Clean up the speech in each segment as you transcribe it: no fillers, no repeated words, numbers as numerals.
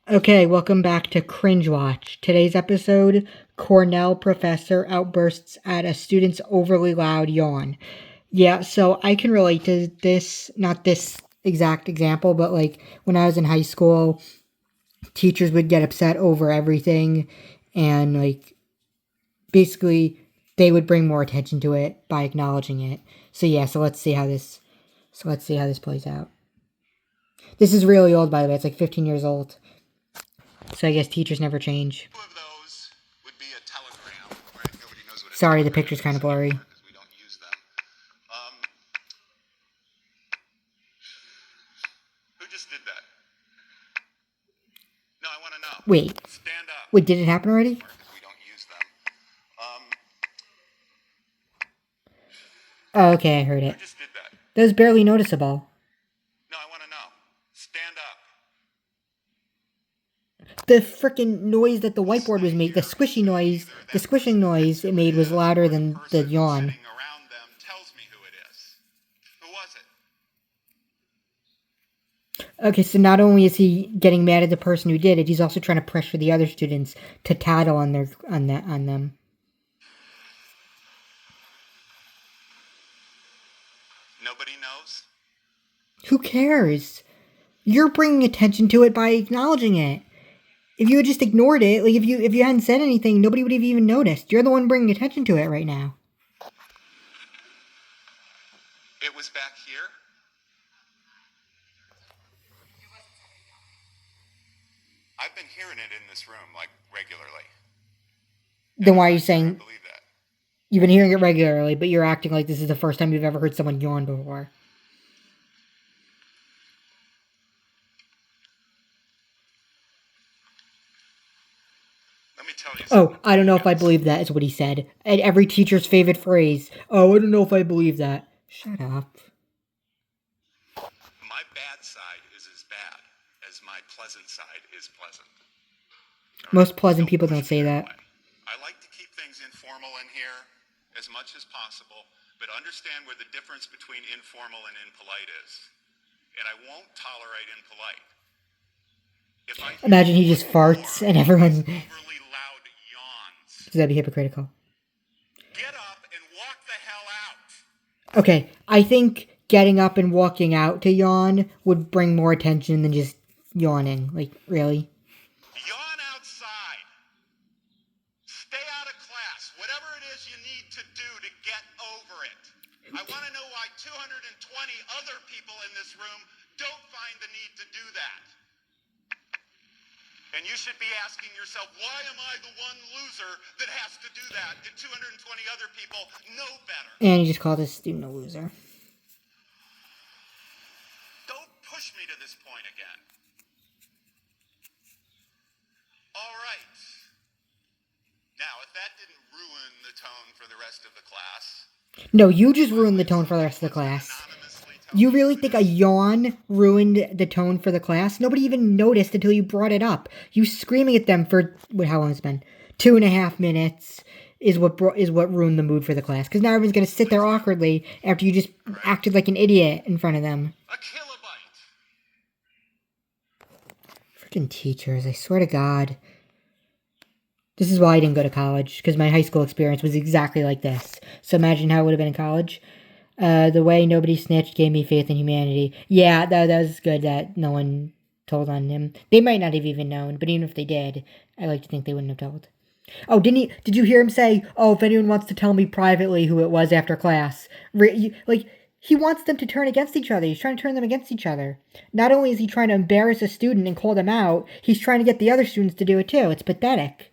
Okay, welcome back to Cringe Watch. Today's episode, Cornell professor outbursts at a student's overly loud yawn. Yeah, so I can relate to this, not this exact example, but like when I was in high school, teachers would get upset over everything and like basically they would bring more attention to it by acknowledging it. So yeah, so let's see how this plays out. This is really old, by the way. It's like 15 years old. So I guess teachers never change. Two of those would be a telegram, right? Nobody knows what a Sorry, the telegram picture's is kind of blurry. anymore because we don't use them. Who just did that? No, I want to know. Wait, Stand up. wait, did it happen already? Because we don't use them. Oh, okay, I heard Who it. just did that? That was barely noticeable. No, I want to know. Stand up. The freaking noise that the whiteboard was making, the squishing noise it made was louder than the yawn. Sitting around them tells me who it is. Who was it? Okay, so not only is he getting mad at the person who did it, he's also trying to pressure the other students to tattle on them. Nobody knows? Who cares? You're bringing attention to it by acknowledging it. If you had just ignored it, like if you hadn't said anything, nobody would have even noticed. You're the one bringing attention to it right now. It was back here? I've been hearing it in this room, like, regularly. Then why are you I saying believe that. you've been hearing it regularly, but you're acting like this is the first time you've ever heard someone yawn before? Let me tell you Oh, something. I don't know if I believe that is what he said. And every teacher's favorite phrase. Oh, I don't know if I believe that. Shut up. My bad side is as bad as my pleasant side is pleasant. Most pleasant people don't say that. I like to keep things informal in here as much as possible, but understand where the difference between informal and impolite is. And I won't tolerate impolite. If I Imagine he just farts and everyone... overly loud yawns, That'd be hypocritical. get up and walk the hell out. Okay, I think getting up and walking out to yawn would bring more attention than just yawning. Like, really? Yawn outside. Stay out of class. Whatever it is you need to do to get over it. I want to know why 220 other people in this room don't find the need to do that. And you should be asking yourself, why am I the one loser that has to do that? And 220 other people know better. And he just called his student a loser. Don't push me to this point again. All right. Now, if that didn't ruin the tone for the rest of the class... No, you just ruined the tone for the rest of the class. You really think a yawn ruined the tone for the class? Nobody even noticed until you brought it up. You screaming at them for, how long has it been? 2.5 minutes is what ruined the mood for the class. Because now everyone's going to sit there awkwardly after you just acted like an idiot in front of them. A kilobyte. Freaking teachers, I swear to God. This is why I didn't go to college, because my high school experience was exactly like this. So imagine how it would have been in college. The way nobody snitched gave me faith in humanity. Yeah, that was good that no one told on him. They might not have even known, but even if they did, I like to think they wouldn't have told. Oh, did you hear him say, oh, if anyone wants to tell me privately who it was after class? He wants them to turn against each other. He's trying to turn them against each other. Not only is he trying to embarrass a student and call them out, he's trying to get the other students to do it too. It's pathetic.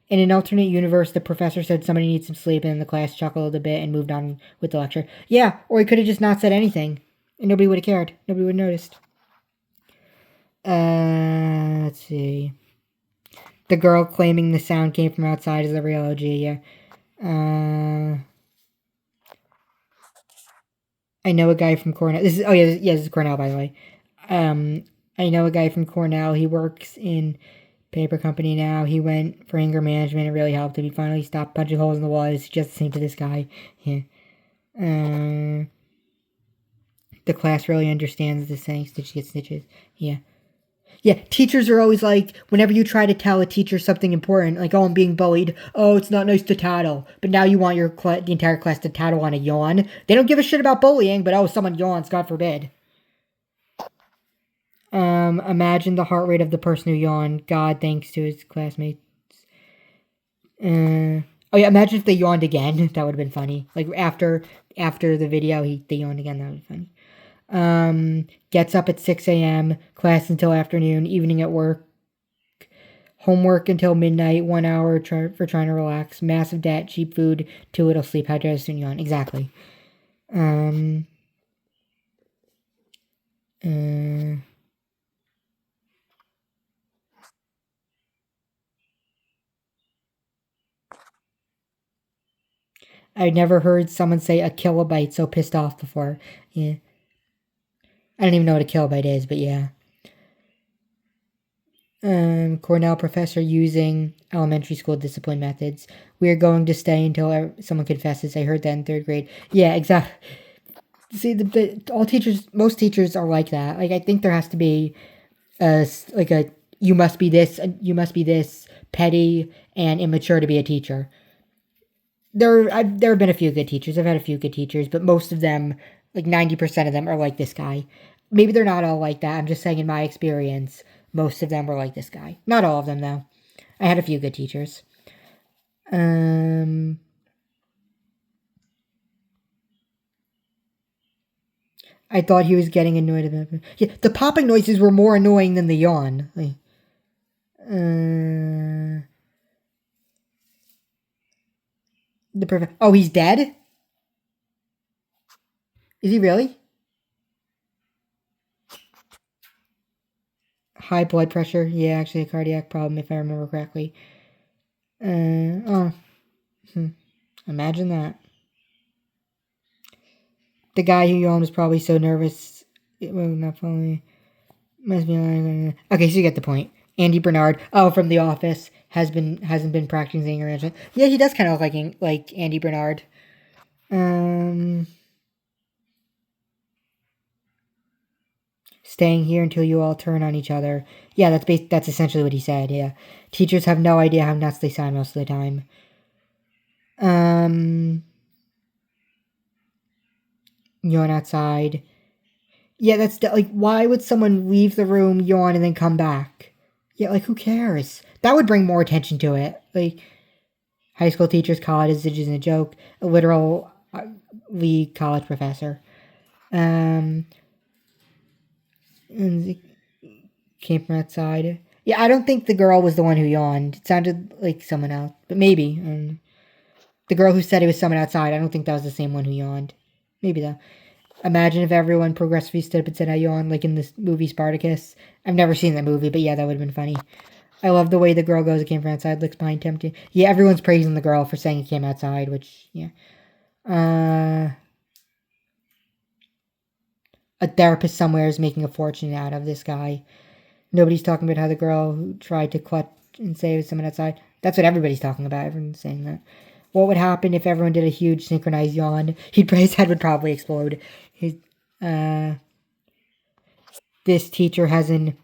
In an alternate universe, the professor said somebody needs some sleep, and the class chuckled a bit and moved on with the lecture. Yeah, or he could have just not said anything, and nobody would have cared. Nobody would have noticed. Let's see. The girl claiming the sound came from outside is the real OG, yeah. I know a guy from Cornell. This is Cornell, by the way. I know a guy from Cornell. He works in paper company now. He went for anger management. It really helped him. He finally stopped punching holes in the wall. It's just the same to this guy. Yeah. The class really understands the saying, stitches get stitches. Yeah. Yeah, teachers are always like, whenever you try to tell a teacher something important, like, oh, I'm being bullied, oh, it's not nice to tattle. But now you want the entire class to tattle on a yawn. They don't give a shit about bullying, but oh, someone yawns, God forbid. Imagine the heart rate of the person who yawned. God thanks to his classmates. Oh yeah, imagine if they yawned again. That would have been funny. Like after the video, they yawned again. That would be funny. Gets up at 6 a.m., class until afternoon, evening at work, homework until midnight, 1 hour for trying to relax, massive debt, cheap food, too little sleep, hydrated, soon yawn. Exactly. I'd never heard someone say a kilobyte so pissed off before. Yeah. I don't even know what a kilobyte is, but yeah. Cornell professor using elementary school discipline methods. We are going to stay until someone confesses. I heard that in 3rd grade. Yeah, exactly. See, most teachers are like that. Like, I think there has to be you must be this petty and immature to be a teacher. There have been a few good teachers. I've had a few good teachers, but most of them, like 90% of them, are like this guy. Maybe they're not all like that. I'm just saying in my experience, most of them were like this guy. Not all of them, though. I had a few good teachers. I thought he was getting annoyed about it. Yeah, the popping noises were more annoying than the yawn. Like, oh, he's dead? Is he really? High blood pressure. Yeah, actually a cardiac problem, if I remember correctly. Imagine that. The guy who yawned was probably so nervous. It was not following. Must be lying. Okay, so you get the point. Andy Bernard, from The Office, hasn't been practicing anger management. Yeah, he does kind of look like Andy Bernard. Staying here until you all turn on each other. Yeah, that's essentially what he said. Yeah, teachers have no idea how nuts they sound most of the time. Yawn outside. Yeah, that's like, why would someone leave the room, yawn, and then come back? Yeah, like, who cares? That would bring more attention to it. Like, high school teachers, college isn't a joke. A literal league college professor. And came from outside. Yeah, I don't think the girl was the one who yawned. It sounded like someone else, but maybe. The girl who said it was someone outside, I don't think that was the same one who yawned. Maybe though. Imagine if everyone progressively stood up and said I yawn, like in this movie Spartacus. I've never seen that movie, but yeah, that would have been funny. I love the way the girl goes, it came from outside, looks behind tempting. Yeah, everyone's praising the girl for saying it came outside, which, yeah. A therapist somewhere is making a fortune out of this guy. Nobody's talking about how the girl who tried to clutch and save someone outside. That's what everybody's talking about. Everyone's saying that. What would happen if everyone did a huge synchronized yawn? His head would probably explode. This teacher has an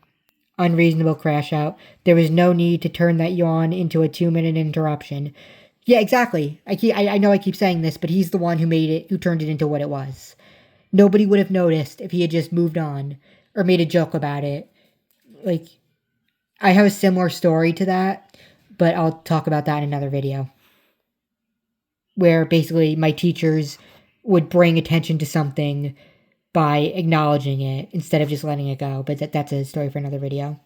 unreasonable crash out. There was no need to turn that yawn into a 2-minute interruption. Yeah, exactly. I know I keep saying this, but he's the one who turned it into what it was. Nobody would have noticed if he had just moved on or made a joke about it. Like, I have a similar story to that, but I'll talk about that in another video. Where basically my teachers would bring attention to something by acknowledging it instead of just letting it go. But that's a story for another video.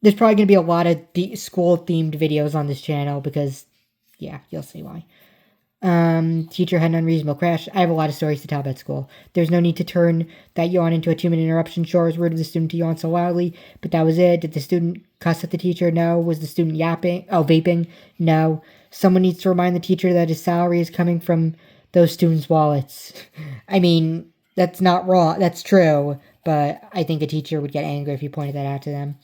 There's probably going to be a lot of school-themed videos on this channel because, yeah, you'll see why. Teacher had an unreasonable crash. I have a lot of stories to tell about school. There's no need to turn that yawn into a 2-minute interruption. Sure, it was rude of the student to yawn so loudly, but that was it. Did the student cuss at the teacher? No. Was the student vaping? No. Someone needs to remind the teacher that his salary is coming from those students' wallets. I mean, that's not wrong. That's true, but I think a teacher would get angry if you pointed that out to them.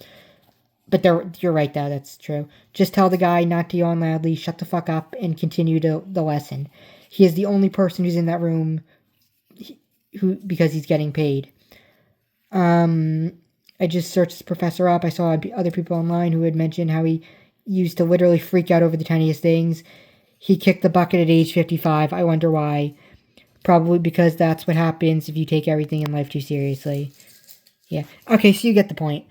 But you're right, though. That's true. Just tell the guy not to yawn loudly, shut the fuck up, and continue the lesson. He is the only person who's in that room because he's getting paid. I just searched this professor up. I saw other people online who had mentioned how he used to literally freak out over the tiniest things. He kicked the bucket at age 55. I wonder why. Probably because that's what happens if you take everything in life too seriously. Yeah. Okay, so you get the point.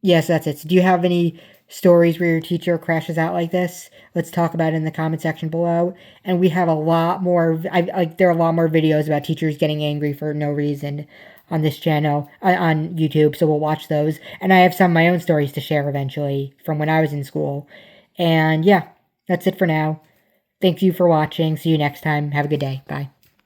Yes, that's it. So do you have any stories where your teacher crashes out like this? Let's talk about it in the comment section below. And we have a lot more. There are a lot more videos about teachers getting angry for no reason on this channel on YouTube. So we'll watch those. And I have some of my own stories to share eventually from when I was in school. And yeah, that's it for now. Thank you for watching. See you next time. Have a good day. Bye.